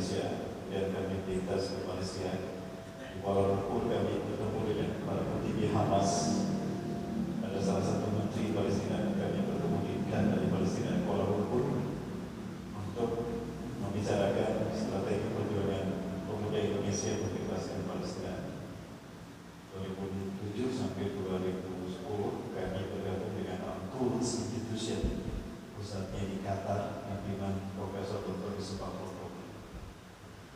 Indonesia, kemudian kami lintas ke Malaysia. Di Kuala Lumpur kami bertemu dengan para petinggi Hamas. Ada salah satu menteri Palestina, kami bertemu dari Palestina di Kuala Lumpur untuk membicarakan strategi perjuangan pemuda Indonesia untuk membebaskan Palestina. 2007 sampai 2010 kami bergabung dengan Al-Quds Institution, pusatnya di Qatar, pimpinan Profesor Dr. Yusuf Al-Qurtubi.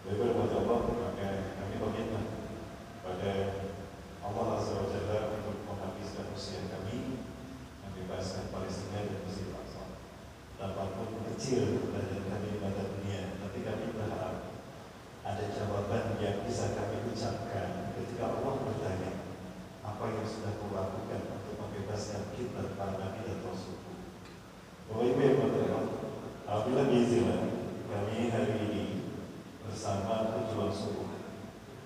Berbuat Allah, maka kami komitmen pada Allah Azza wa Jalla untuk menghabiskan usia kami, membebaskan Palestina dan Mesir Aqsa. Apapun kecil dari kami pada dunia, tapi kami berharap ada jawaban yang bisa kami ucapkan ketika Allah bertanya, apa yang sudah kau lakukan untuk membebaskan kita, para nabi dan rasul. Bapak Ibu yang berterima, apabila diizinkan kami hari ini bersama Pejuang Subuh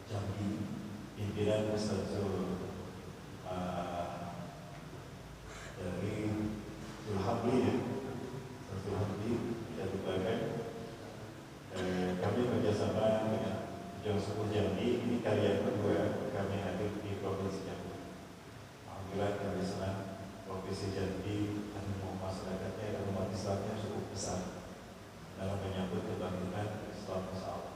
Jambi, pimpinan Ustazul dari Zulhamdi, tidak lupakan, kami kerjasama dengan Pejuang Subuh Jambi. Ini karya kedua kami hadir di Provinsi Jambi. Alhamdulillah kami senang Provinsi Jambi dan masyarakatnya dan umat Islamnya cukup besar dalam menyambut kebangkitan Islam Nusantara.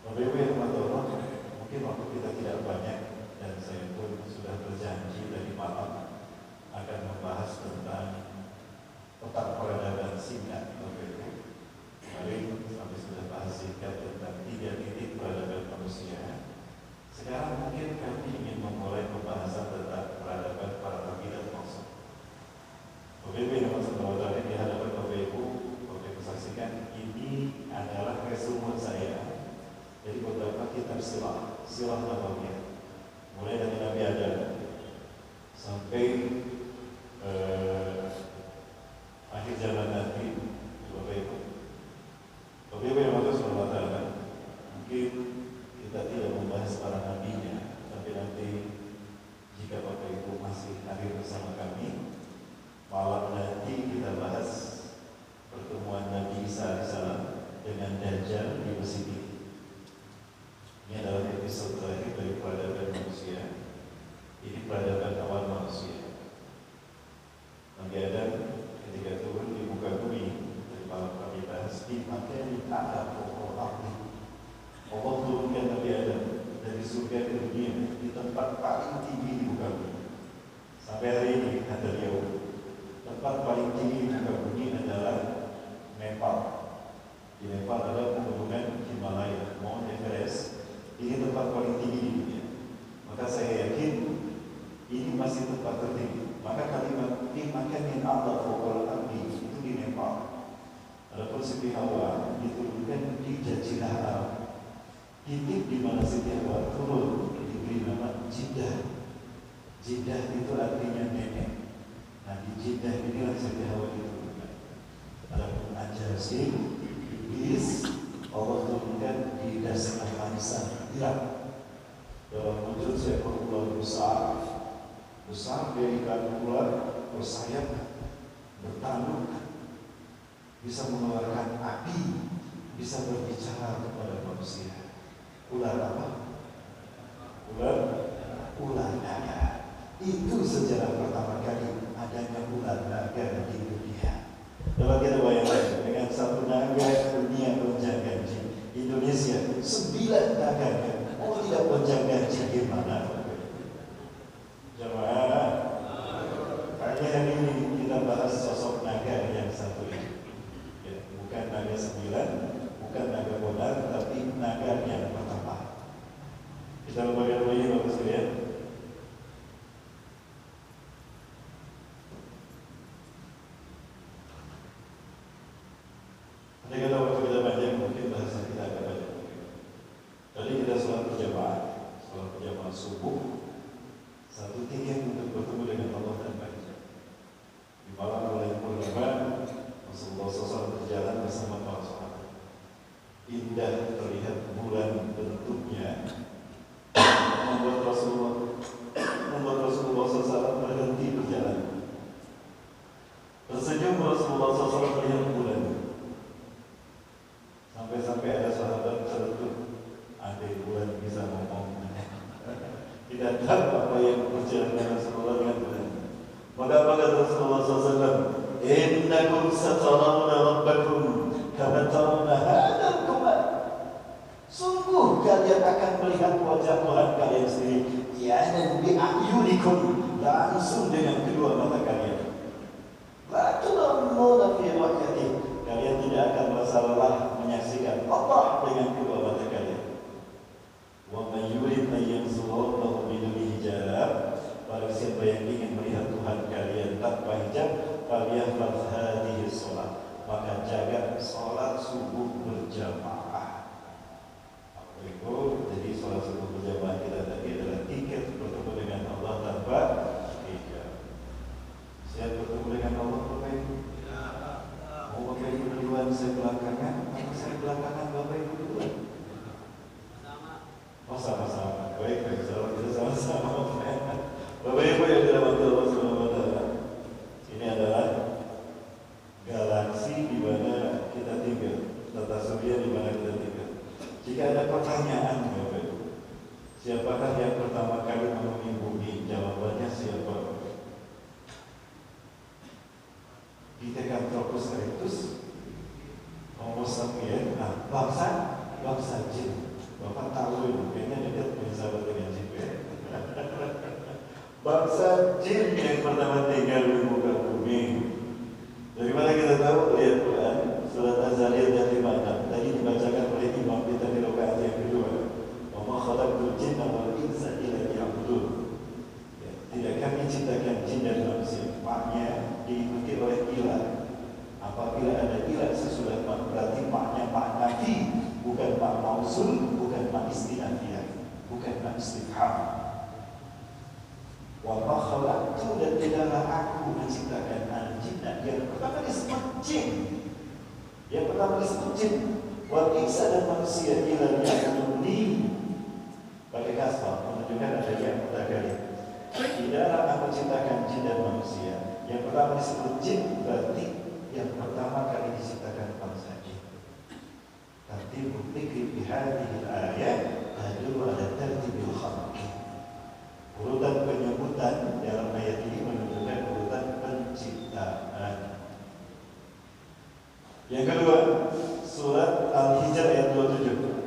Bapak-Ibu yang Allah, mungkin waktu kita tidak banyak dan saya pun sudah berjanji dari malam akan membahas tentang otak peradaban singkat. Bapak-Ibu, kemarin kami sudah bahas singkat tentang 3 titik peradaban manusia. Sekarang mungkin kami ingin memulai pembahasan tentang peradaban para nabi dan rasul. Bapak-Ibu yang Allah, di hadapan Bapak-Ibu saksikan, ini adalah resume saya. Jadi beberapa kitab silah nabawiyah, mulai dari Nabi Adam sampai akhir zaman nanti. Bapak-Ibu yang Allah, mungkin kita tidak membahas para nabinya, tapi nanti jika Bapak-Ibu masih hadir bersama kami, malam nanti kita bahas pertemuan Nabi Isa AS dengan Dajjal di Mesir. Ini adalah episode terakhir dari peradaban manusia. Ini peradaban awal manusia. Nabi Adam ketika turun di muka bumi, dari malam kami bahas, maka ada pokok api. Allah turunkan Nabi Adam dari surga ke dunia di tempat paling tinggi di muka bumi. Sampai hari ini kata dia, tempat paling tinggi di muka bumi adalah Nepal. Di Nepal ada pegunungan Himalaya, Mount Everest. Ini tempat paling tinggi di dunia. Maka saya yakin ini masih tempat tertinggi. Maka kalimat ini makan Allah fawqal ardi itu di Nepal. Adapun Siti Hawa diturunkan di Jazirah Arab. Titik di mana Siti Hawa turun diberi nama Jeddah. Jeddah itu artinya nenek. Nah di Jeddah inilah Siti Hawa diturunkan. Adapun Al-Jazir, Iblis, Allah turunkan di dasar Afghanistan, Irak. Dalam wujud seekor ular besar dari kandung ular, bersayap, bertanduk, bisa mengeluarkan api, bisa berbicara kepada manusia. Ular apa? Ular naga. Itu sejarah pertama kali adanya ular naga di dunia. Dapat kita bayangkan dengan satu naga dunia gonjang ganjing. Indonesia 9 naga. Oh tidak gonjang ganjing gimana? Jemaah, kali ini kita bahas sosok naga yang satu ini. Ya, bukan naga 9, bukan naga bonar, tapi naga yang pertama. Kita lembaga ini bagus sekalian. Nanti kita waktu kita panjang, mungkin bahasa kita agak banyak. Tadi kita sholat berjamaah subuh, satu titik untuk bertemu dengan Allah dan Rasul. Di malam mulai purnama, Rasulullah SAW berjalan bersama para sahabat. Indah terlihat bulan bentuknya, membuat Rasulullah SAW berhenti berjalan. Tersenyum Rasulullah SAW melihat bulan. tidak tahu apa yang berjalan dengan Rasulullah dengan benar. Maka kata Rasulullah SAW, innakum satarawna rabbakum kama tarawna hadzal qamar. Sungguh kalian akan melihat wajah Tuhan kalian sendiri, ya'nan bi a'yunikum, langsung dengan kedua mata kalian. La tudammuna fi ru'yatihi, kalian tidak akan merasa lelah menyaksikan Allah dengan kedua mata kalian. Wa may yurid an yanzura biduni hijab, barang siapa yang ingin melihat Tuhan kalian tanpa hijab, falyahfaz hadhihi shalah, maka jaga salat subuh berjamaah. Apa itu? Jadi salat subuh berjamaah kita tadi adalah tiket bertemu dengan Allah tanpa hijab. Siap bertemu dengan Allah Bapak Ibu? Mau Bapak Ibu duluan, saya belakangan? Atau saya belakangan Bapak Ibu duluan? Oh sama-sama, baik, kalau kita sama-sama. Bapak Ibu yang dirahmati Allah Subhanahu wa Ta'ala, ini adalah galaksi di mana kita tinggal, tata surya di mana kita tinggal. Jika ada pertanyaan, Bapak Ibu, siapakah yang pertama kali memenuhi bumi? Jawabannya siapa? Ditekan Tropus erectus, Homo sapien, bangsa jin. Bapak tahu itu, kayaknya dekat punya sahabat dengan jin ya. Bangsa jin yang pertama tinggal di muka bumi. Dari mana kita tahu? Lihat Quran surat Az-Zariyat ayat 5. Tadi dibacakan oleh Imam kita di rakaat yang kedua. Wa ma khalaqtul jinna wal insa illa liya'budun. Tidak kami ciptakan jin dan manusia. Maknya diikuti oleh ilah. Apabila ada ilah sesudah mak, berarti maknya mak nafi, bukan mak mausul, bukan mak istinafiyah, bukan mak istifham. Wa ma khalaqtu, dan tidaklah aku menciptakan al-jinna, yang pertama disebut jin. Yang pertama disebut jin. Wal insa, dan manusia, illa liya'buduni. Pakai kasbah menunjukkan ada yang mutakallim. Tidaklah aku menciptakan jin dan manusia. Yang pertama disebut jin, berarti yang pertama kali diciptakan bangsa jin. Tartibul dzikri fi hadhihi al-ayat tadullu ala tartibil khalqi. Urutan penyebutan dalam ayat ini menunjukkan urutan penciptaan. Yang kedua, surat Al-Hijr ayat 27.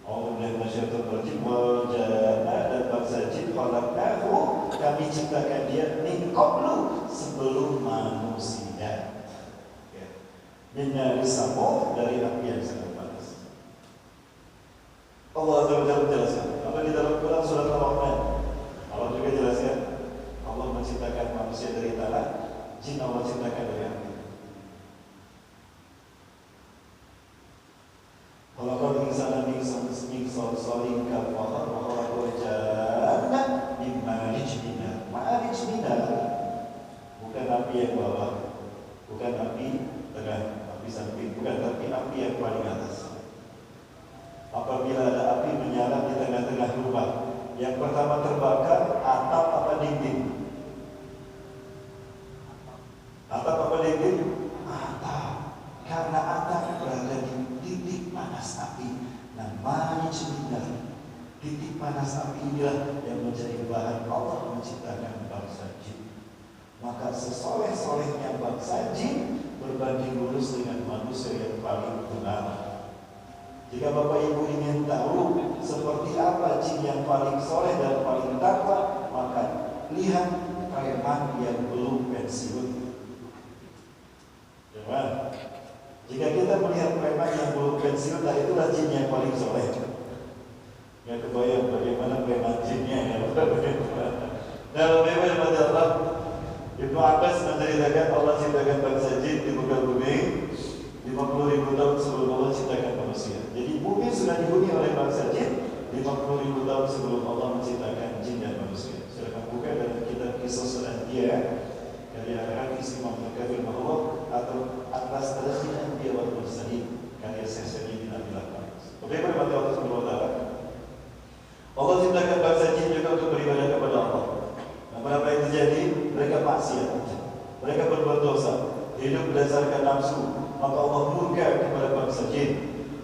A'udzubillahi minasyaitonir rajim. Wa ja'alna, dan bangsa jin khalaqnahu, kami ciptakan dia min qablu, sebelum manusia. Minari samud, dari api yang sangat panas. Allah Ta'ala menjelaskan apa di dalam Quran surat Al-Rahman. Allah juga jelaskan Allah menciptakan manusia dari tanah, jin Allah ciptakan dari api. Khalaqal insana min salsalin kal-fakhar wa khalaqal janna min marij min nar. Marij min nar bukan api yang bawah, bukan api tengah, api samping, bukan, tapi api yang paling atas. Apabila ada api menyala di tengah-tengah rumah, yang pertama terbakar atap apa dinding? Atap apa dinding? Atap. Karena atap berada di titik panas api. Nah, marij, titik panas api inilah yang menjadi bahan Allah menciptakan bangsa jin. Maka sesoleh-solehnya bangsa jin berbanding lurus dengan manusia yang paling benar. Jika Bapak Ibu ingin tahu seperti apa jin yang paling soleh dan paling takwa, maka lihat preman yang belum pensiun. Jangan. Jika kita melihat preman yang belum pensiun, nah itulah jin yang paling soleh. Nggak kebayang bagaimana preman jinnya ya. Dalam bagaimana Allah, Ibnu Abbas menceritakan Allah ciptakan bangsa jin di muka bumi 50.000 tahun sebelum Allah ciptakan manusia. Jadi bumi sudah dihuni oleh bangsa jin 50.000 tahun sebelum Allah menciptakan jin dan manusia. Silakan buka dalam kitab Qisas Al-Anbiya karya Al-Hafiz Imam Al-Kabir Bahwa atau Atlas Tarikhil Anbiya wal Mursalin karya Syekh bin Abdul Rahman. Bagaimana Allah Subhanahu wa Ta'ala? Allah ciptakan bangsa jin juga untuk beribadah kepada Allah. Apa yang terjadi? Mereka maksiat, mereka berbuat dosa, hidup berdasarkan nafsu. Maka Allah murka kepada bangsa jin.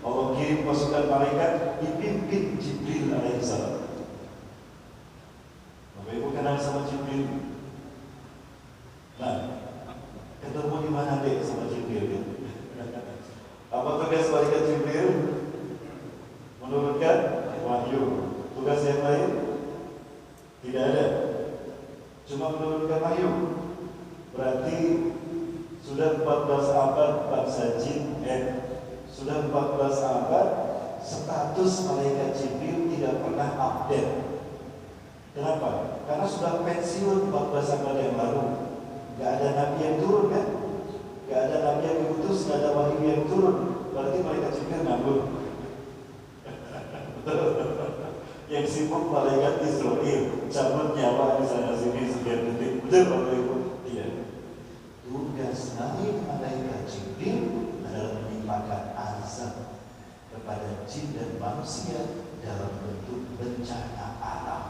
Allah kirim pasukan malaikat dipimpin Jibril alaihissalam. status malaikat Jibril tidak pernah update. Kenapa? Karena sudah pensiun 14 abad yang lalu. Gak ada nabi yang turun kan? Gak ada nabi yang diutus, gak ada wahyu yang turun. Berarti malaikat Jibril nganggur. Yang sibuk malaikat Israel, cabut nyawa di sana sini sekian detik. Betul Bapak Ibu? Iya. Tugas malaikat Jibril adalah menimpakan azab kepada jin dan manusia dalam bentuk bencana alam.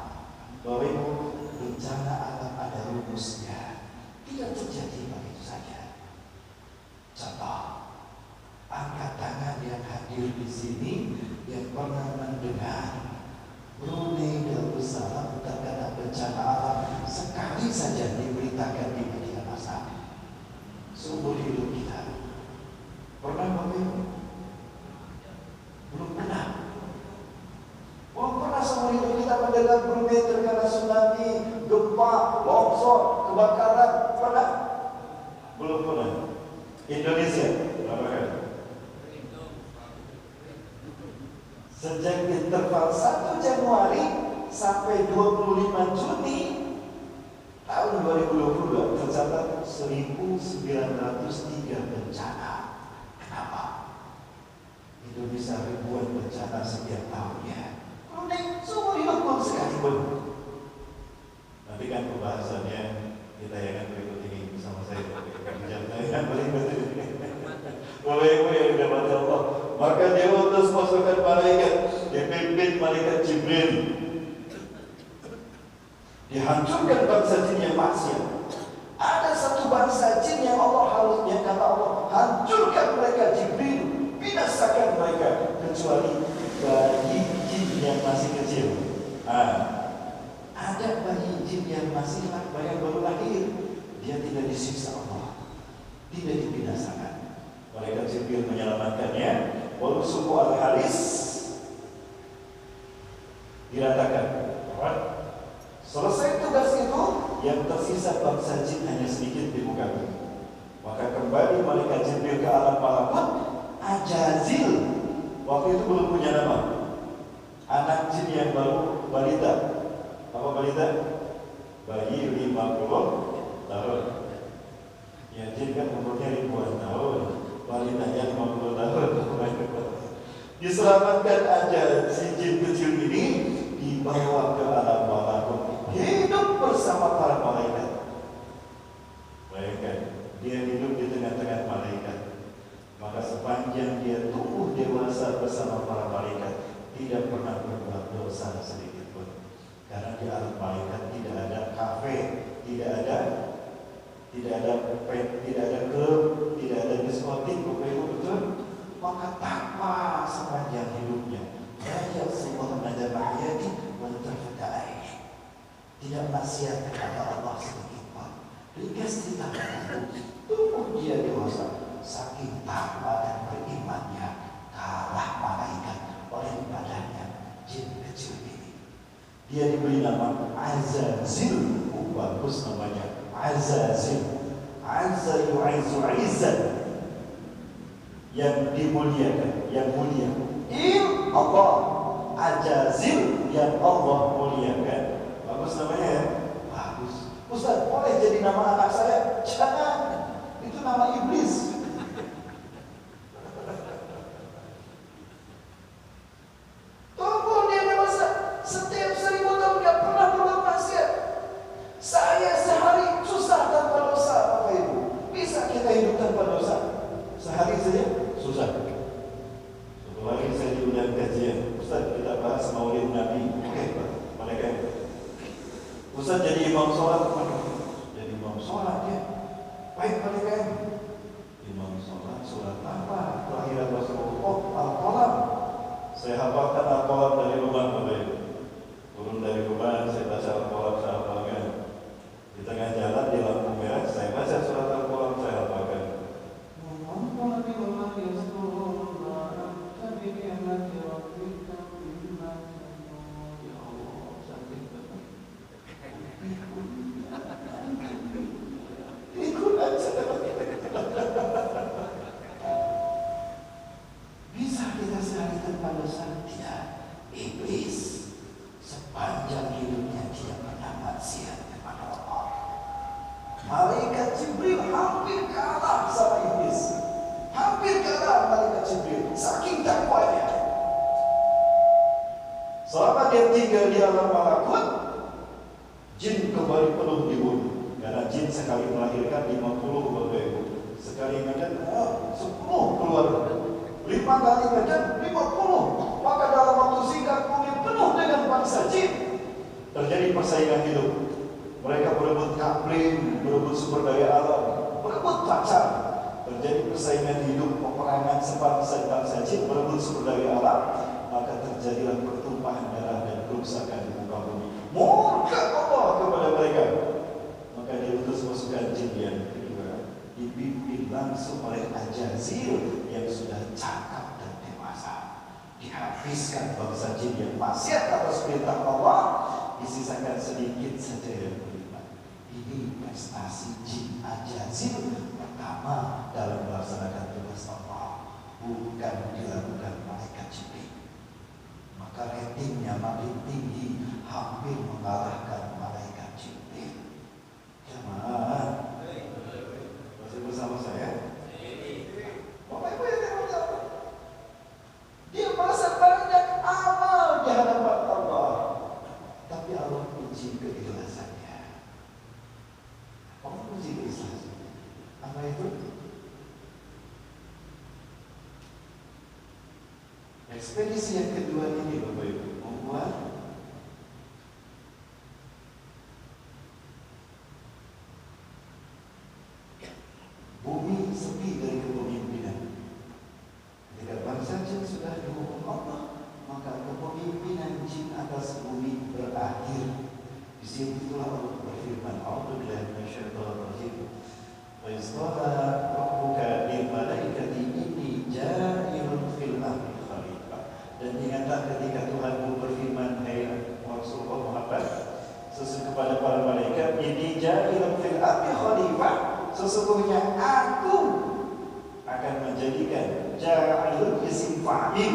Bapak Ibu, bencana alam ada rumusnya, tidak terjadi begitu saja. Contoh, angkat tangan yang hadir di sini yang pernah mendengar Brunei Darussalam terkena bencana alam sekali saja diberitakan di media massa seumur hidup kita. Pernah Bapak Ibu? Belum pernah. Belum pernah seumur hidup kita mendengar Brunei terkena tsunami, gempa, longsor, kebakaran. Pernah? Belum pernah. Indonesia berapa kali? Sejak interval 1 Januari sampai 25 Juni tahun 2022 tercatat 1903 bencana. Kenapa? Indonesia ribuan bencana setiap tahunnya. Brunei seumur hidup belum sekali pun. Nanti kan pembahasannya kita yang berikut ini bersama saya. Jangan berikut ini. Bapak Ibu yang dirahmati Allah, maka dia utus pasukan malaikat, dipimpin malaikat Jibril. Dihancurkan bangsa jin yang maksiat. Ada satu bangsa jin yang Allah harusnya kata Allah, hancurkan mereka Jibril, binasakan mereka, kecuali bayi jin yang masih kecil. Ada bayi jin yang masih baru lahir, dia tidak disiksa Allah, tidak dibinasakan. Malaikat Jibril menyelamatkannya. Walau suku Al-Haris diratakan. Selesai tugas itu, yang tersisa bangsa jin hanya sedikit di muka bumi. Maka kembali malaikat Jibril ke alam malakut. Ajazil waktu itu belum punya nama. Anak jin yang baru balita. Apa balita? Bayi 50 tahun. Ya jin kan umurnya ribuan tahun. Balitanya 50 tahun. Diselamatkan aja si jin kecil ini, dibawa ke alam malakut, hidup bersama para malaikat. Bayangkan, dia hidup di tengah-tengah malaikat. Maka sepanjang dia tumbuh dewasa bersama para malaikat, tidak pernah berbuat dosa sedikit pun. Karena di alam malaikat tidak ada kafe, tidak ada klub, tidak ada diskotik, Bapak Ibu, betul? Maka tanpa sepanjang hidupnya, banyak semua nada mahyati menterfadai, tidak maksiat kepada Allah sedikit pun. Dikasih tangan tumbuh dia dewasa, saking takwa dan berimannya, kalah malaikat oleh ibadahnya jin kecil ini. Dia diberi nama Azazil. Bagus namanya Azazil. Azza yu'izzu 'izzan, yang dimuliakan, yang mulia. Allah Ajazil, yang Allah muliakan. Bagus namanya ya? Bagus. Ustaz, boleh jadi nama anak saya? Jangan. Itu nama iblis. Tunggu dia dewasa. Setiap 1000 tahun dia pernah berbuat maksiat. Saya sehari susah tanpa dosa, Bapak Ibu. Bisa kita hidup tanpa dosa? Sehari saja susah. Setelah ini saya diundang kajian, Ustaz kita bahas Maulid Nabi. Oke, Pak, mereka. Ustaz jadi imam sholat, jadi imam sholat ya. Baik mereka. Imam sholat apa? Kelahiran Rasulullah. Oh, Al-Qalam. Saya hafalkan Al-Qalam dari rumah, Bapak Ibu. Turun dari rumah, saya baca Al-Qalam, saya hafalkan. Di tengah jalan di lampu merah, saya baca surat Al-Qalam, saya hafalkan. alasan dia iblis sepanjang hidupnya tidak pernah maksiat kepada Allah. Malaikat Jibril hampir kalah sama iblis, hampir kalah malaikat Jibril saking takwanya. Selama dia tinggal di alam malakut, jin kembali penuh di bumi. Karena jin sekali melahirkan 50 Bapak Ibu, sekali medan 10 keluar, 5 kali medan 50. Maka dalam waktu singkat bumi penuh dengan bangsa jin. Terjadi persaingan hidup. Mereka berebut kapling, berebut sumber daya alam, berebut pacar. Terjadi persaingan hidup, peperangan sebangsa jin berebut sumber daya alam. Maka terjadilah pertumpahan darah dan kerusakan di muka bumi. Murka Allah kepada mereka. Maka diutus pasukan jin yang kedua, dipimpin langsung oleh Ajazil yang sudah cakap dan dewasa. Dihabiskan bangsa jin yang maksiat atas perintah Allah, disisakan sedikit saja yang beriman. Ini prestasi jin Ajazil pertama dalam melaksanakan tugas Allah, bukan dilakukan malaikat Jibril. Maka ratingnya makin tinggi, hampir mengalahkan malaikat Jibril. Jemaah, masih bersama saya? Bapak Ibu yang dirahmati, dia merasa banyak amal di hadapan Allah, tapi Allah uji keikhlasannya. Allah uji keikhlasannya. Apa itu? Ekspedisi yang kedua ini Bapak Ibu membuat bumi sepi dari kepemimpinan. Ketika bangsa jin sudah dihukum Allah, maka kepemimpinan jin atas bumi berakhir. Di situlah Allah berfirman, "A'udzubillahi minasyaitonir rajim. Wa isqala rabbuka lil malaikati inni ja'ilun fil ardi khalifah." Dan ingatlah ketika Tuhanmu berfirman, "Hai Rasulullah Muhammad," kepada para malaikat, "Inni ja'ilun fil ardi khalifah." Sesungguhnya aku akan menjadikan, ja'ilun isim fa'il.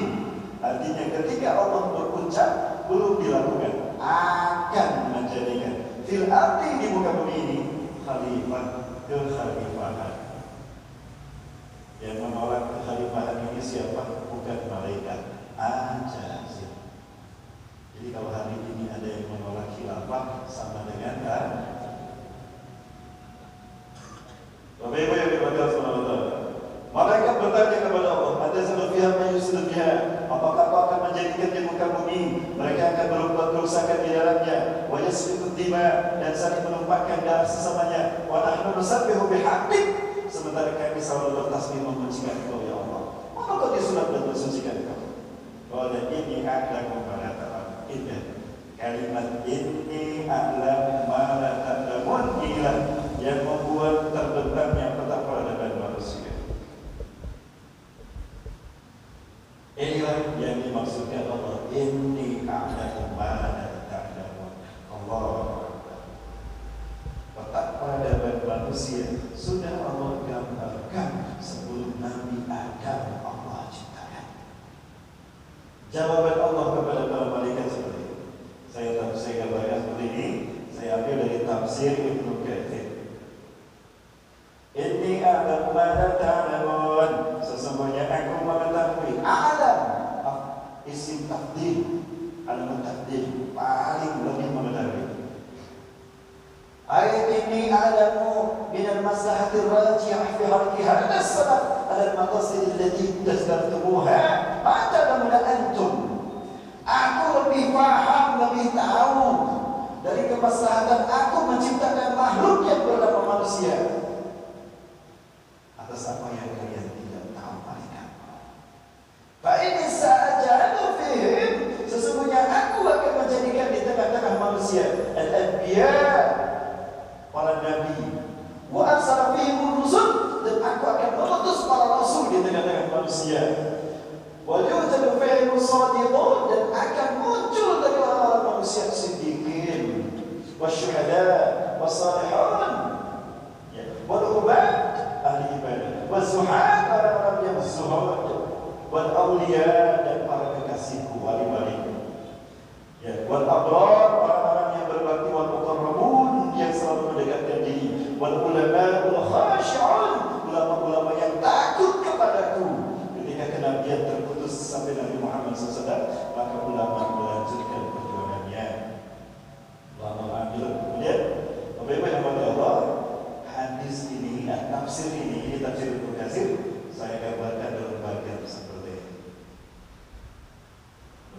Artinya ketika Allah berucap belum dilakukan, akan menjadikan fil ardi di muka bumi ini khalifah, kekhalifahan. Yang menolak kekhalifahan ini siapa? Bukan malaikat, Ajazil. Jadi kalau hari ini ada yang menolak khilafah, sama dengan Bapak Ibu yang dimaksud Allah. Malaikat bertanya kepada Allah, "Ada selufiah mayyuslufiha?" Apakah kau akan menjadikan di muka bumi mereka akan berbuat kerusakan di dalamnya, wa yasfiku dima, dan saling menumpahkan darah sesamanya, wa nahnu nusabbihu bihamdik, sementara kami selalu bertasbih memujikan Engkau ya Allah. Maka kau disunat dan mensucikan Engkau. Qala inni a'lamu ma la ta'lamun. Indah kalimat inni a'lamu ma la ta'lamun inilah yang membuat terbenamnya peta peradaban manusia. Inilah yang dimaksudkan Allah, inni a'lamu ma la ta'lamun. Allah, peta peradaban manusia sudah Allah gambarkan sebelum Nabi Adam Allah ciptakan. Jawaban Allah kepada para malaikat seperti ini. Saya gambarkan seperti ini. Saya ambil dari tafsir Ibnu Katsir. Inni a'lamu ma la ta'lamun. Sesungguhnya aku mengetahui. A'lam isim taqdir, alam taqdir, paling lebih mengetahui. Ayat ini a'lamu min al-maslahatir rajihah fi harki hadha as-sabab ala al-maqasid allati tastartumuha ma ta'lamuna antum. Aku lebih paham, lebih tahu dari kemaslahatan aku menciptakan makhluk yang bernama manusia atas apa yang kalian tidak tahu mereka. Fa in sa'ajalu fihim, sesungguhnya aku akan menjadikan di tengah-tengah manusia al-anbiya, para nabi, wa arsala fihim rusul, dan aku akan mengutus para rasul di tengah-tengah manusia. Wa yujadu fihim shadiqun, dan akan muncul dari orang-orang manusia siddiqin, wasyuhada, wasalihun, wal ubad, ahli ibadah, wazuhad, orang-orang yang zuhud, wal awliya, dan para kekasihku, wali-waliku. Ya, wal abrar, orang-orang yang berbakti, wal muqarrabun, yang selalu mendekatkan diri, wal ulama wal khashi'un, ulama-ulama yang takut kepadaku. Ketika kenabian terputus sampai Nabi Muhammad SAW, maka ulama melanjutkan perjuangannya. Ulama ambil. Kemudian, Bapak-Ibu yang dirahmati Allah, hadis ini, tafsir ini tafsir Ibnu Katsir, saya gambarkan dalam bagian seperti ini.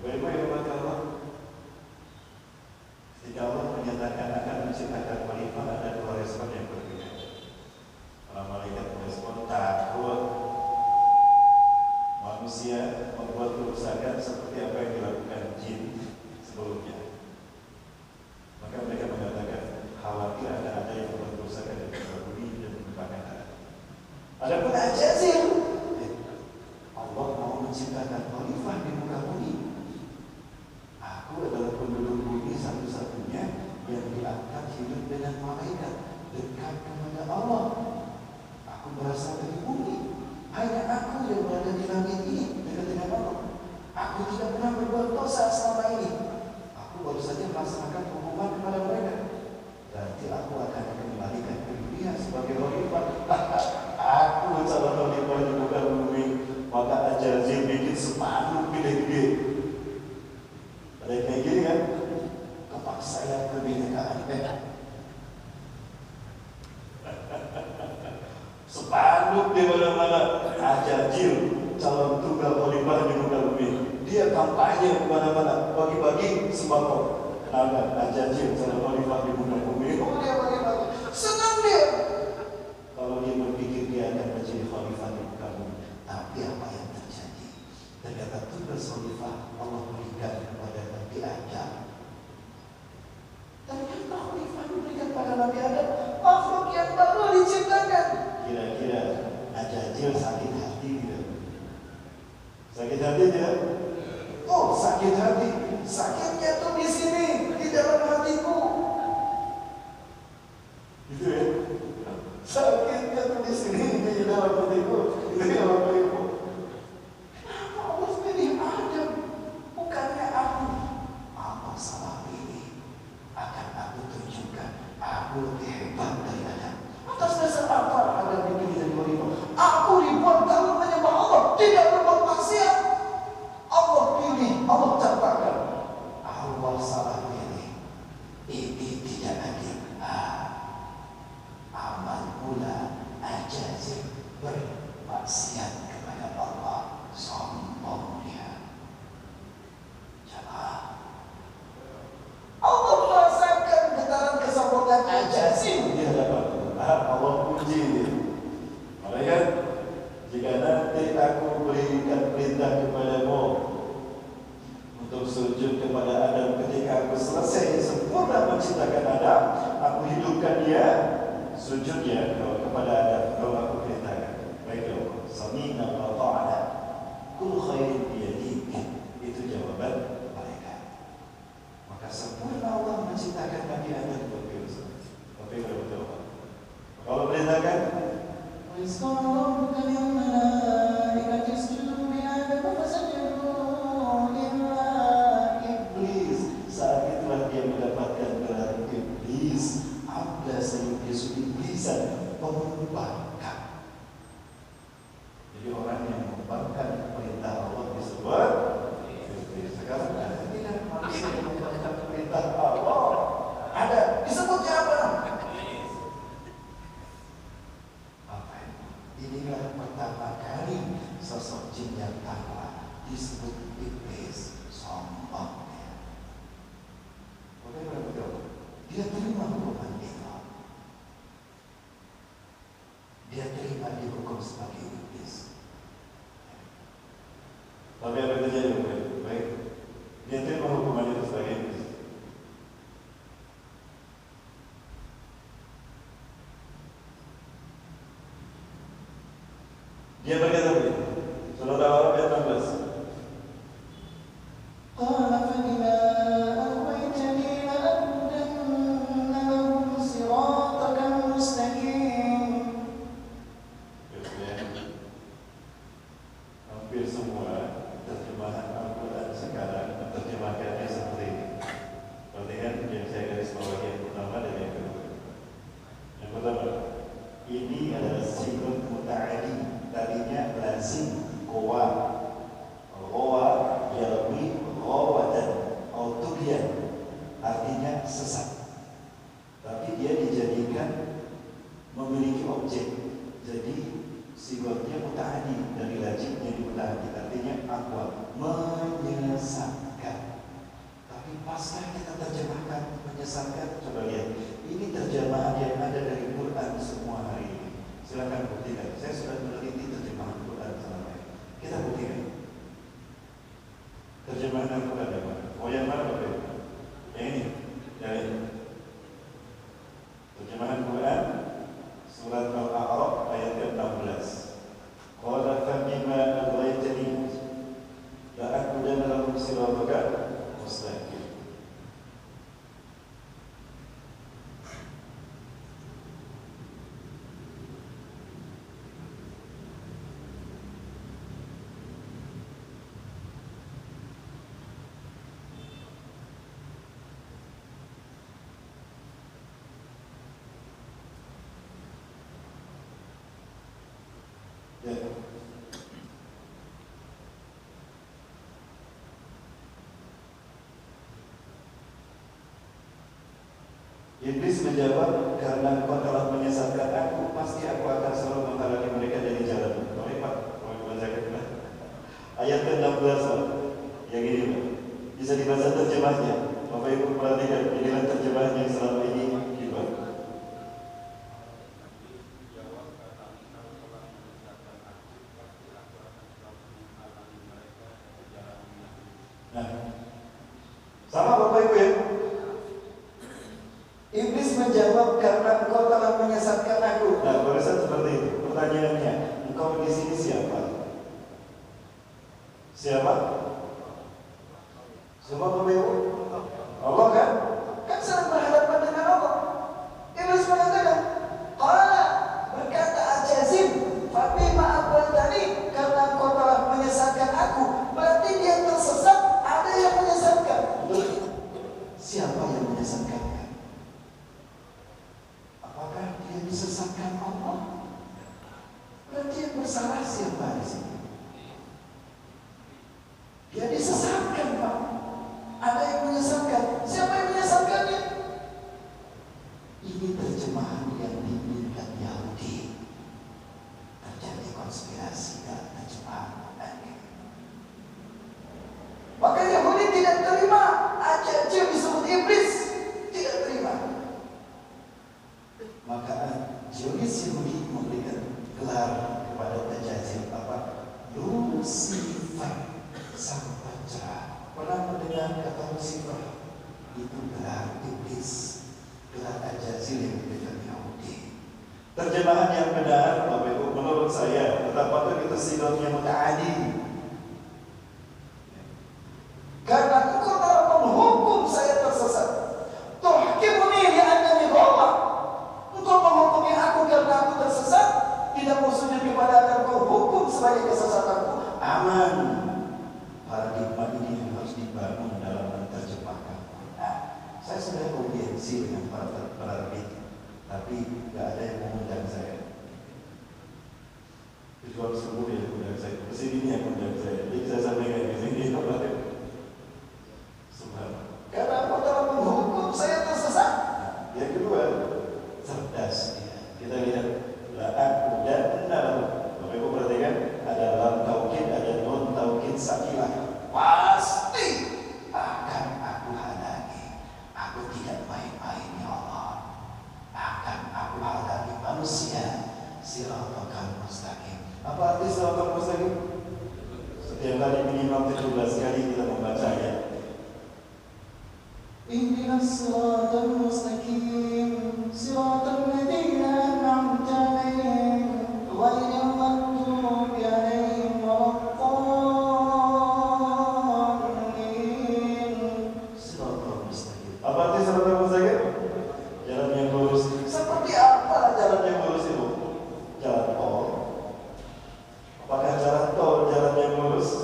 Bapak-Ibu yang dirahmati Allah, ketika Allah menyatakan akan menciptakan khalifah, ada dua respon yang berbeda. Para malaikat merespon takut. Manusia membuat kerusakan seperti apa yang dilakukan jin sebelumnya. Maka mereka mengatakan khawatir akan ada yang membuat kerusakan di muka bumi dan menyebabkan ada. Adapun Ajazil, Allah mau menciptakan khalifah di muka bumi. Aku adalah penduduk bumi satu-satunya yang diangkat hidup dengan malaikat, dekat kepada Allah. Aku berasal dari bumi. Hanya aku yang berada di langit ini dekat dengan Allah. Aku tidak pernah berbuat dosa selama ini. Aku baru saja melaksanakan hukuman kepada mereka. Nanti aku akan dikembalikan ke dunia sebagai khalifah. Aku calon khalifah di muka bumi. Maka Ajazil bikin sepanduk gede-gede. Ada yang kayak gini kan? Kepaksaan kebinekaan. Spanduk di mana-mana, Ajazil calon tunggal khalifah di muka bumi. Dia kampanye kemana-mana, bagi-bagi sembako. Kenapa? Ajazil calon khalifah di muka bumi. Oh, dia bagi-bagi, senang dia. Kalau dia berpikir dia akan menjadi khalifah di muka bumi, tapi apa yang terjadi? Ternyata tugas khalifah Allah berikan kepada Nabi Adam. Ternyata khalifah diberikan pada Nabi Adam, makhluk yang baru diciptakan. Kira-kira Ajazil sakit hati tidak? Sakit hati tidak? Oh, sakit hati. Sakitnya tuh di sini, di dalam hatiku. Gitu ya? Sakitnya tuh di sini, di dalam hatiku. Itu ya Bapak-Ibu. Kenapa Allah pilih Adam? Bukannya aku. Apa salah pilih? Akan aku tunjukkan aku lebih hebat dari Adam. Atas dasar apa Adam dipilih dari khalifah? Aku ribuan tahun menyembah Allah, tidak berbuat maksiat. Allah pilih, Allah ciptakan. Allah salah pilih. Ini tidak adil. Amal pula Ajazil bermaksiat kepada Allah, sombong dia. Jamaah, Allah merasakan getaran kesombongan Ajazil di hadapan Allah. Puji. Malaikat, jika nanti aku berikan perintah kepadamu untuk sujud kepada Adam, ketika aku selesai sempurna menciptakan Adam, aku hidupkan dia, sujudnya kepada Adam kalau aku perintahkan. Baiklah, sami'na wa ta'ana, kul khairin biyadik. Itu jawaban mereka. Maka sempurna Allah menciptakan Nabi Adam. Tapi betul. Kalau perintahkan, iblis, saat itulah dia mendapatkan gelar iblis. Abda sayyidis iblisan, pembangkang. Jadi orang yang membangkang perintah Allah disebut iblis. Sekarang ada tidak manusia yang membangkang perintah Allah? Ada. Disebutnya apa? Inilah pertama kali sosok jin yang takwa disebut iblis, sombongnya. Bagaimana betul? Dia terima hukuman itu. Dia terima dihukum sebagai iblis. Tapi apa yang terjadi? Baik, dia terima hukuman itu sebagai iblis. Dia berkata begini, surah Al-A'raf ayat 16. Qala fa bima aghwaytani la'aq'udanna lahum siratakal mustaqim. Hampir semua terjemahan Al-Quran sekarang menerjemahkannya seperti ini. Perhatikan yang saya garis bawahi yang pertama dan yang kedua. Yang pertama, ini adalah sigot muta'adi. Tadinya lazim kowa, yarwi, rawatan, tughyan. Artinya sesat. Tapi dia dijadikan memiliki objek. Jadi sigotnya muta'adi, dari lazim jadi muta'adi. Artinya aqwa, menyesatkan. Tapi pasca kita terjemahkan menyesatkan, coba lihat. Ini terjemahan yang ada dari Quran semua hari ini. Silakan buktikan. Saya sudah meneliti terjemahan Quran selama ini. Kita buktikan. Terjemahan Al-Quran yang mana? Oh, yang mana Bapak Ibu? Yang ini. Yang ini. Terjemahan Quran surat Al-A'raf ayat ke-16. Qala fabima aghwaytani la'aqudanna lahum sirataka mustaqim. Ya. Iblis menjawab, karena engkau telah menyesatkan aku, pasti aku akan selalu menghalangi mereka dari jalan. Boleh Pak? Boleh bacakan? Ayat ke-16 yang ini Pak. Bisa dibaca terjemahnya. Bapak Ibu perhatikan, inilah terjemahnya yang selama ini dibuat. Nah, sama Bapak Ibu ya. Iblis menjawab, karena engkau telah menyesatkan aku. Nah, barusan seperti itu. Pertanyaannya, engkau di sini siapa? Siapa? Semua Bapak Ibu? Allah kan? Kan sering berhadapan dengan Allah. Iblis mengatakan, qala, berkata Ajazim, fabima aghwaytani, karena engkau telah menyesatkan aku. Berarti dia tersesat, ada yang menyesatkan. Siapa yang menyesatkan? Apakah dia disesatkan Allah? Berarti yang bersalah siapa di sini? Dia disesatkan, Pak. Ada yang menyesatkan. Siapa yang menyesatkannya? Ini terjemahan yang diinginkan Yahudi. Terjadi konspirasi dalam terjemahan ini. Maka Yahudi tidak terima Ajajil disebut iblis. Tidak terima. Maka Zionis Yahudi memberikan gelar kepada Ajajil apa? Lucifer, sang pencerah. Pernah mendengar kata Lucifer? Itu gelar iblis, gelar Ajajil yang diberikan Yahudi. Terjemahan yang benar, Bapak Ibu, menurut saya, tetap patut itu sigotnya muta'adi. Karena engkau telah menghukum saya tersesat. Tuhkimuni li'annani ghawah. Engkau menghukumi aku karena aku tersesat. Tidak mau sujud kepada akan kau hukum sebagai kesesatanku. Aman. Paradigma ini yang harus dibangun dalam menerjemahkan. Nah, saya sudah audiensi dengan para penerbit, tapi tidak ada yang mengundang saya. Kecuali semua yang mengundang saya. Kesini yang mengundang saya. Jadi saya sampaikan di sini. Karena aku telah menghukum saya tersesat. Yang kedua, cerdas dia. Kita lihat aku dan Bapak Ibu perhatikan, ada lam taukid, ada nun taukid sakilah. Pasti akan aku halangi. Aku tidak main-main ya Allah. Akan aku halangi manusia siratal mustaqim. Apa arti siratal mustaqim? Setiap kali minimal 17 kali kita membacanya. Ihdinas siratal mustaqim, siratal ladzina an'amta 'alaihim, ghairil maghdubi 'alaihim waladdallin. Siratal mustaqim. Apa arti siratal mustaqim? Jalan yang lurus. Seperti apa jalan yang lurus itu? Jalan tol. Apakah jalan tol jalan yang lurus?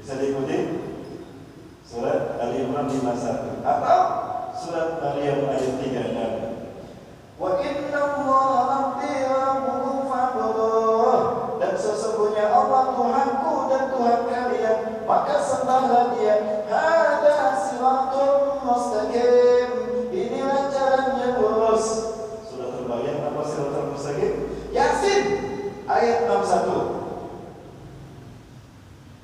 Bisa diikuti? Surat Ali Imran 51 atau surat Maryam ayat 36. Wa inna Allaha rabbi wa rabbukum fa'buduh. Dan sesungguhnya Allah Tuhanku dan Tuhan kalian, maka sembahlah Dia. Hada siratul mustaqim. Inilah jalan yang lurus. Surat Al-Maryam apa siratul mustaqim? Yasin ayat 61.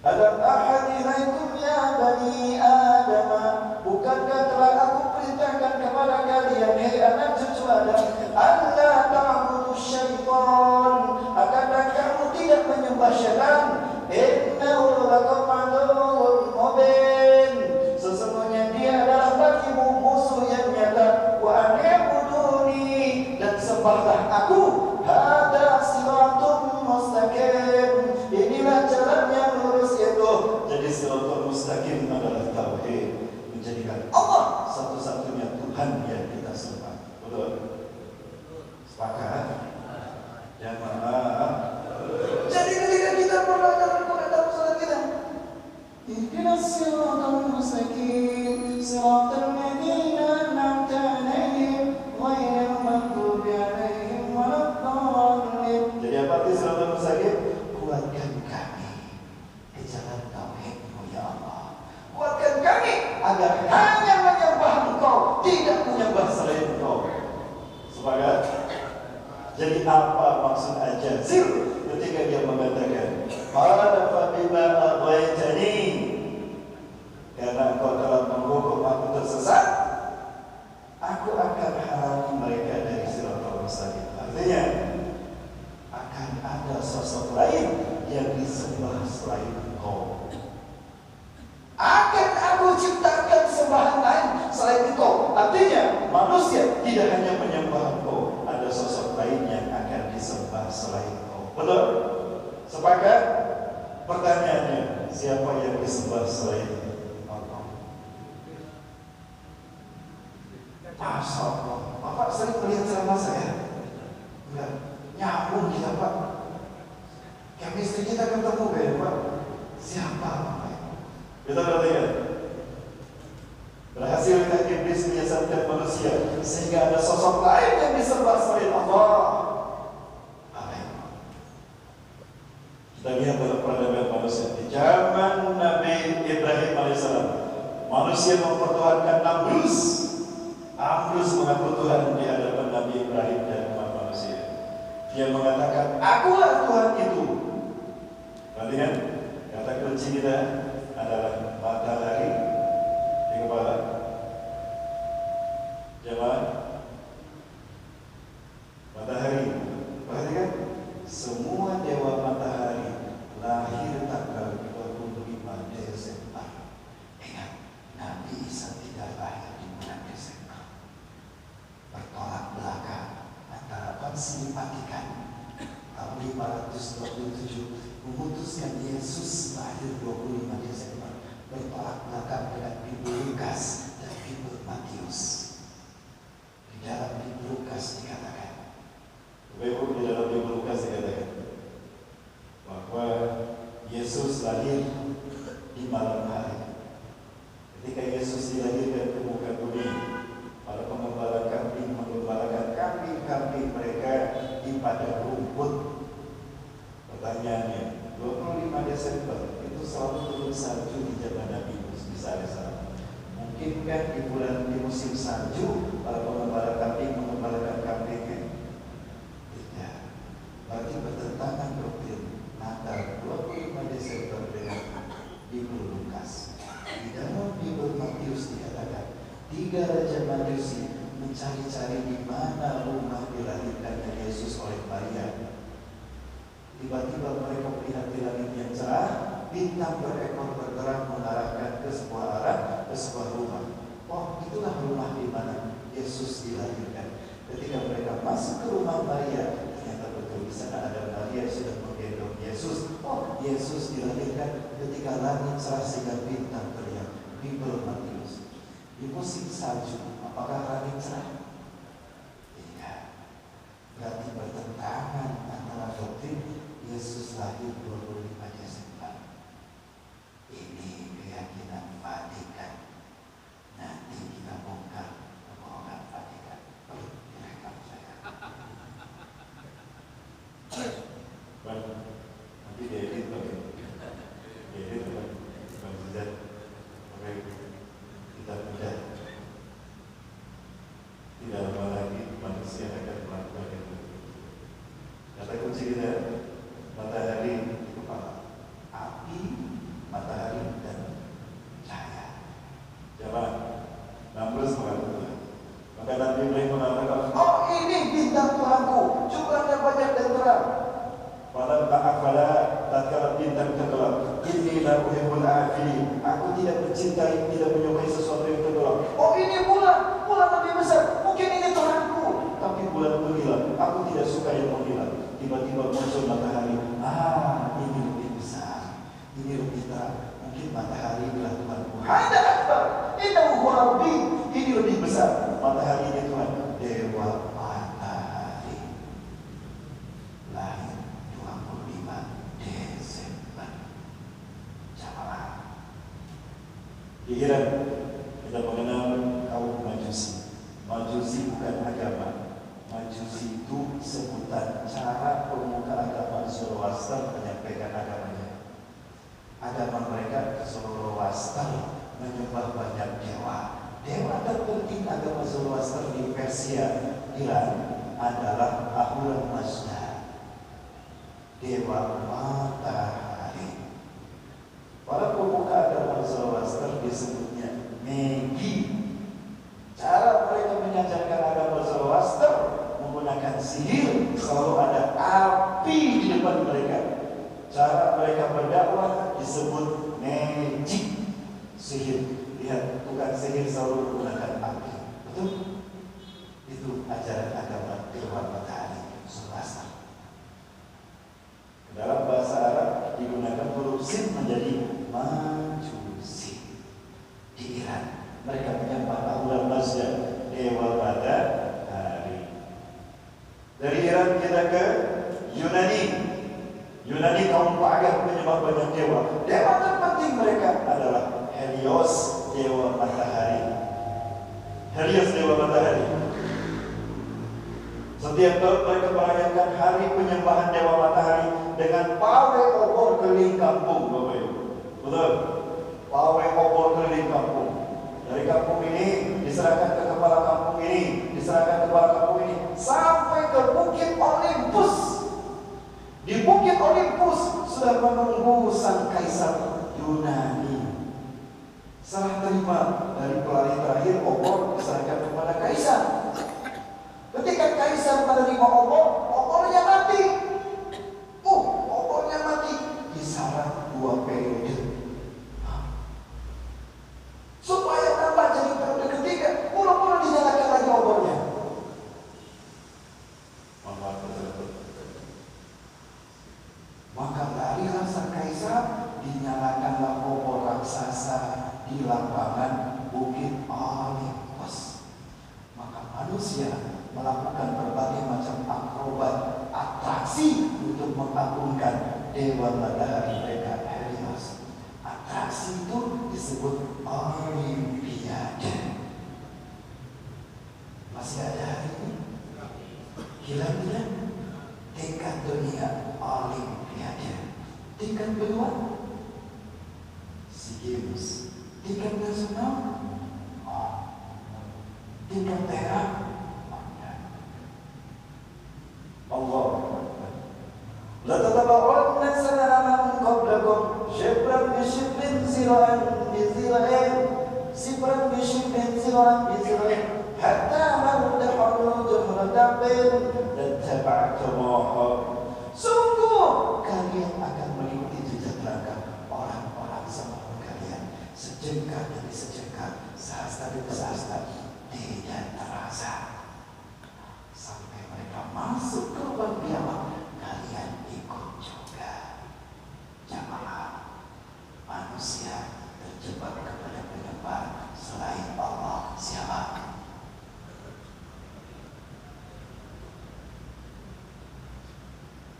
Alam ahad ilaikum ya bani Adam, bukankah telah aku perintahkan kepada kalian, hei anak cucu Adam, alla ta'budu syaitan, agar kamu tidak menyembah syaitan. Innahu lakum aduwwun mubin, sesungguhnya dia adalah bagimu musuh yang nyata. Wa an'buduni, dan sembahlah aku. Hada siratul mustaqim, inilah jalan yang lurus itu. Jadi siratul mustaqim adalah tauhid, menjadikan Allah satu-satunya Tuhan yang kita sembah. Betul? Sepakat? Jamaah. Jadi ketika kita berdoa Al-Quran dalam salat kita, ihdinas siratal mustaqim, siratal ladzina an'amta 'alaihim, ghairil maghdubi 'alaihim waladdallin. Jadi apa arti siratal mustaqim? Kuatkan kami ke jalan tauhid-Mu ya Allah. Kuatkan kami agar hanya menyembah Engkau, tidak menyembah selain Engkau. Sepakat? Jadi apa maksud Al-Jazir ketika dia mengatakan qala fa bima aghwaytani, karena Engkau telah menghukum aku tersesat, aku akan halangi mereka dari siratal mustaqim. Artinya akan ada sosok lain yang disembah selain Engkau. Akan aku ciptakan sembahan lain selain Engkau. Artinya manusia tidak hanya menyembah Engkau, ada sosok lain yang akan disembah selain Engkau. Betul? Sepakat? Pertanyaannya, siapa yang disembah selain Allah? Masya Allah. Bapak sering melihat ceramah saya? Enggak. Nyambung kita Pak. Chemistry kita ketemu ya Pak. Siapa Bapak? Kita perhatikan. Berhasil iblis menyesatkan manusia sehingga ada sosok lain yang disembah selain Allah. Amin. Kita lihat dalam peradaban manusia di zaman Nabi Ibrahim alaihissalam, manusia mempertuhankan Namrus. Namrus mengaku Tuhan di hadapan Nabi Ibrahim dan umat manusia. Dia mengatakan, akulah Tuhan itu. Perhatikan, kata kunci kita adalah matahari di kepala. Jemaah, matahari. Perhatikan, semua dewa matahari lahir tanggal 25 Desember. Ingat, Nabi Isa tidak lahir di bulan Desember. Bertolak belakang antara Konsili Vatikan tahun 527 memutuskan Yesus lahir 25 Desember, bertolak belakang dengan Bible Lukas dan Bible Matius. Di dalam Bible Lukas dikatakan, di dalam Bible Lukas dikatakan bahwa Yesus lahir di malam hari. Ketika Yesus dilahirkan ke muka bumi, para pengembala kambing mengembalakan kambing-kambing mereka di padang rumput. Pertanyaannya, 25 Desember itu selalu turun salju di zaman Nabi Musa alaihissalam. Mungkinkah di musim salju para pengembala kambing mengembalakan kambingnya? Tidak. Berarti bertentangan doktrin Natal 25 Desember dengan Bible Lukas. Di dalam Bible Matius dikatakan 3 raja Majusi mencari-cari di mana rumah dilahirkannya Yesus oleh Maria. Tiba-tiba mereka melihat di langit yang cerah, bintang berekor bergerak mengarahkan ke sebuah arah, ke sebuah rumah. Oh, itulah rumah di mana Yesus dilahirkan. Ketika mereka masuk ke rumah Maria, ternyata betul di sana ada Maria yang sudah menggendong Yesus. Oh, Yesus dilahirkan ketika langit cerah sehingga bintang terlihat. Bible Matius. Di musim salju, apakah langit cerah? Tidak. Berarti bertentangan antara doktrin Yesus lahir 25 Desember. Ini la uhibbul afilin. Aku tidak mencintai, tidak menyukai sesuatu yang tenggelam. Oh, ini bulan lebih besar. Mungkin ini Tuhanku. Tapi bulan menghilang. Aku tidak suka yang menghilang. Tiba-tiba muncul matahari. Ini lebih besar. Ini lebih terang. Mungkin matahari adalah Tuhanku. Hada akbar. Innahu huwa rabbi. Ini lebih besar. Matahari ini Tuhan. Dewa matahari. Lahir 25 Desember. Jamaah. Pikiran kita mengenal kaum Majusi. Majusi bukan agama. Majusi itu sebutan cara pemuka agama Zoroaster menyampaikan agamanya. Agama mereka Zoroaster menyembah banyak dewa. Dewa terpenting agama Zoroaster di Persia, Iran adalah Ahura Mazda, dewa matahari. Para pemuka agama Zoroaster disebutnya Megi. Cara mereka menyajarkan agama Zoroaster menggunakan sihir, selalu ada api di depan mereka. Cara mereka berdakwah disebut magic, sihir. Lihat, tukang sihir selalu menggunakan api. Betul? Itu ajaran agama dewa matahari Zoroaster. Dalam bahasa Arab digunakan huruf sin menjadi Majusi. Di Iran mereka menyembah Ahura Mazda, dewa matahari. Dari Iran kita ke Yunani. Yunani kaum pagan menyembah banyak dewa. Dewa terpenting mereka adalah Helios, dewa matahari. Helios, dewa matahari. Setiap tahun mereka merayakan hari penyembahan dewa matahari dengan pawai obor keliling kampung, Bapak Ibu. Betul? Pawai obor keliling kampung. Dari kampung ini diserahkan ke kepala kampung ini, diserahkan ke kepala kampung ini, sampai ke Bukit Olympus. Di Bukit Olympus sudah menunggu sang kaisar Yunani. Serah terima dari pelari terakhir, obor diserahkan kepada kaisar. Ketika kaisar menerima obor, obornya mati. Obornya mati. Disarat 2 periode. Supaya nambah jadi periode ketiga, mula-mula dinyalakan lagi obornya. Maka larilah sang kaisar, dinyalakanlah obor raksasa di lapangan Bukit Olympus. Maka manusia melakukan berbagai macam akrobat, atraksi untuk mengagungkan dewa matahari mereka, Helios. Atraksi itu disebut Olimpiade. Masih ada hari ini? Hilang-hilang tingkat dunia Olimpiade. Tingkat benua SEA Games. Tingkat nasional tingkat daerah Allah. La tataba'unna sanana man qablakum shibran bi shibrin zira'an bi zira'in sibran bi shibrin zira'an bi zira'in hatta man dakhalu juhra dabbin lattaba'tumuhu. Sungguh kalian akan mengikuti jejak langkah orang-orang sebelum kalian, sejengkal demi sejengkal, sehasta demi sehasta, tidak terasa. Sampai mereka masuk ke lubang kiamat, kalian ikut juga. Jamaah, manusia terjebak kepada penyembah selain Allah. Siapa?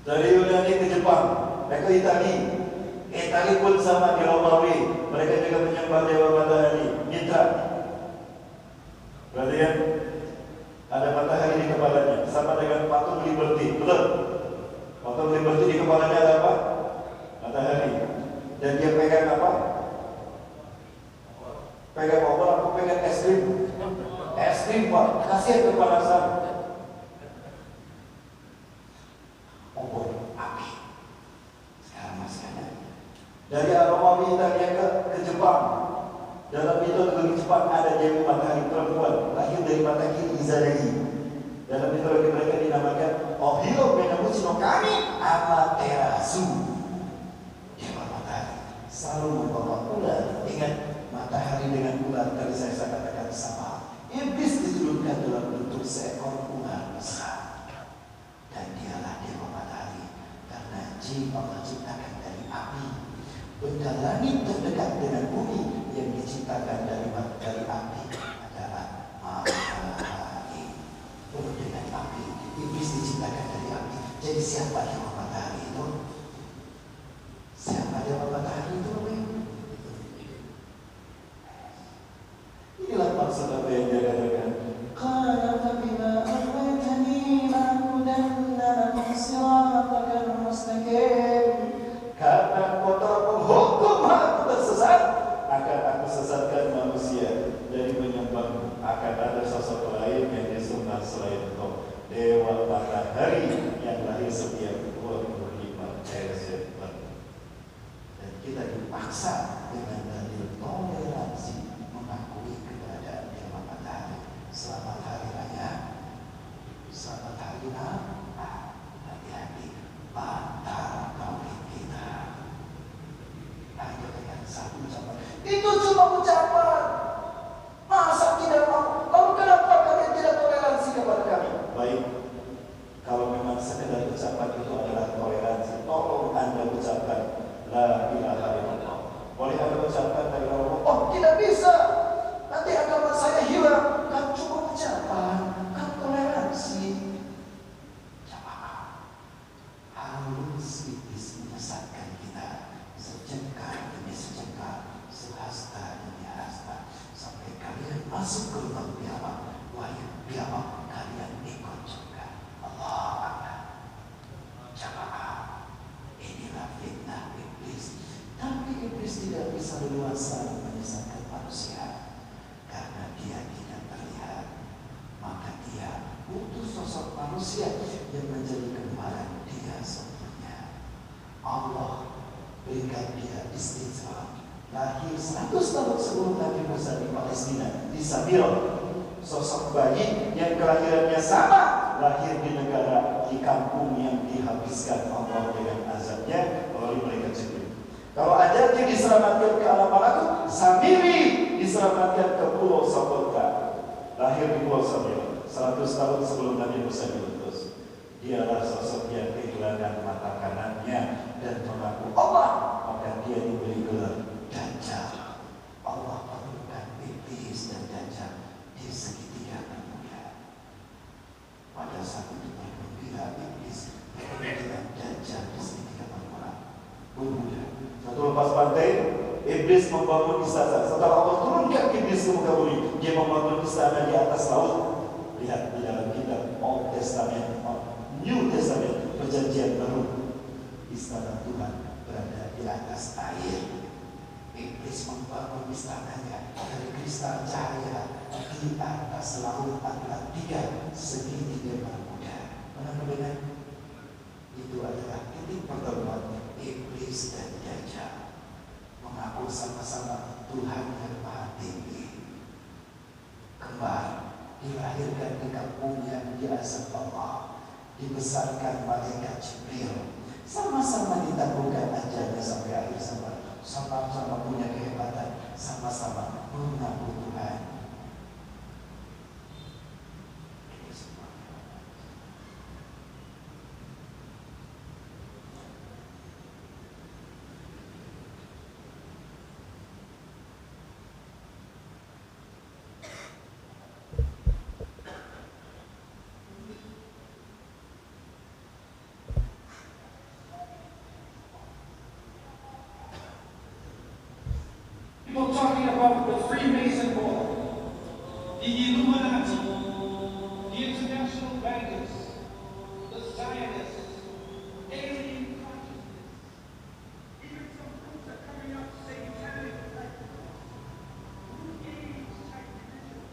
Dari Yunani ke Jepang, ke Itali. Itali pun sama di Romawi, mereka juga menyembah dewa matahari, Mitra. Berarti kan ada matahari di kepalanya, sama dengan patung Liberty, betul? Patung Liberty di kepalanya ada apa? Matahari. Dan dia pegang apa? Pegang obor, aku pegang es krim. Es krim, Pak, kasihan kepanasan. Obor api. Sekarang masih ada. Dari Romawi Italia ke Jepang. Dalam mitologi Jepang ada dewi matahari perempuan, lahir dari mata kiri Izanagi. Dalam mitologi mereka dinamakan Ohio Benamuchi no Kami Amaterasu, dewa matahari. selalu membawa ular. Ingat, matahari dengan ular tadi saya katakan sama. Iblis diturunkan dalam bentuk seekor ular besar, dan dialah dewa matahari. Karena jin Allah ciptakan dari api. Benda langit terdekat dengan bumi yang diciptakan dari api adalah matahari. Penuh dengan api. Iblis diciptakan dari api. Jadi siapa dewa matahari itu? Siapa dewa matahari itu? Inilah maksud apa yang dia katakan. Qala fabima aghwaytani la'udanna lahum siratakal mustaqim. Karena kau telah menghukum aku tersesat, akan aku sesatkan manusia dari menyembahmu. Akan ada sosok lain yang disembah selain engkau, dewa matahari yang lahir setiap 25 Desember. Dan kita dipaksa dengan dalil toleransi mengakui keberadaan dewa matahari. Selamat hari raya, selamat hari raya. Hati-hati, batal tauhid kita. Hanya dengan satu ucapan. Itu cuma ucapan. Masa tidak mau? Lalu kenapa kalian tidak toleransi kepada kami? Baik, kalau memang sekedar ucapan itu adalah toleransi, tolong Anda ucapkan la ilaha illallah. Boleh Anda ucapkan la ilaha illallah? Oh, tidak bisa. Nanti agama saya hilang. Kan cuma ucapan, kan toleransi. Jamaah, halus iblis menyesatkan kita, sejengkal demi sejengkal, sehasta demi hasta, sampai kalian masuk ke lubang biawak. Wahai biawak, kalian ikut juga. Allah Akbar. Jamaah, inilah fitnah iblis. Tapi iblis tidak bisa leluasa menyesatkan manusia karena dia tidak terlihat. Maka dia utus sosok manusia yang menjadi gambaran dia sempurna. Allah berikan dia istizhar. Lahir 100 tahun sebelum Nabi Musa di Palestina, di Sabirah. Sosok bayi yang kelahirannya sama, lahir di negara, di kampung yang dihabiskan Allah dengan azabnya melalui malaikat Jibril. Kalau Ajarji diselamatkan ke alam malakut, Samiri diselamatkan ke Pulau Sokotra. Lahir di Pulau Samiri 100 tahun sebelum Nabi Musa diutus. Dialah sosok yang kehilangan mata kanannya dan mengaku Allah, maka dia diberi gelar Dajjal. Allah perlukan iblis dan Dajjal di segitiga bermuda. Pada saat itu berbeda iblis dengan Dajjal di segitiga bermuda. Satu lepas pantai, iblis membangun istana. Setelah Allah turunkan iblis ke muka bumi, dia membangun istana di atas laut. Lihat di dalam kitab Old Testament, New Testament, perjanjian baru. Istana Tuhan berada di atas air. Iblis membangun istananya dari kristal cahaya di atas laut Atlantika, segitiga bermuda. Pernah mendengar? Itu adalah titik pertemuan iblis dan Dajjal, mengaku sama-sama Tuhan yang Maha Tinggi. Kembar dilahirkan di kampung yang diazab Allah, dibesarkan malaikat Jibril, sama-sama ditaklukkan ajalnya sampai akhir zaman, sama-sama punya kehebatan, sama-sama mengaku Tuhan. People talking about the Freemason Order, the Illuminati, the international bankers, the Zionists, alien consciousness. Even some groups are coming up satanic, like New Age type religion.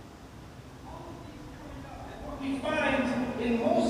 All of these coming up, and what we find in most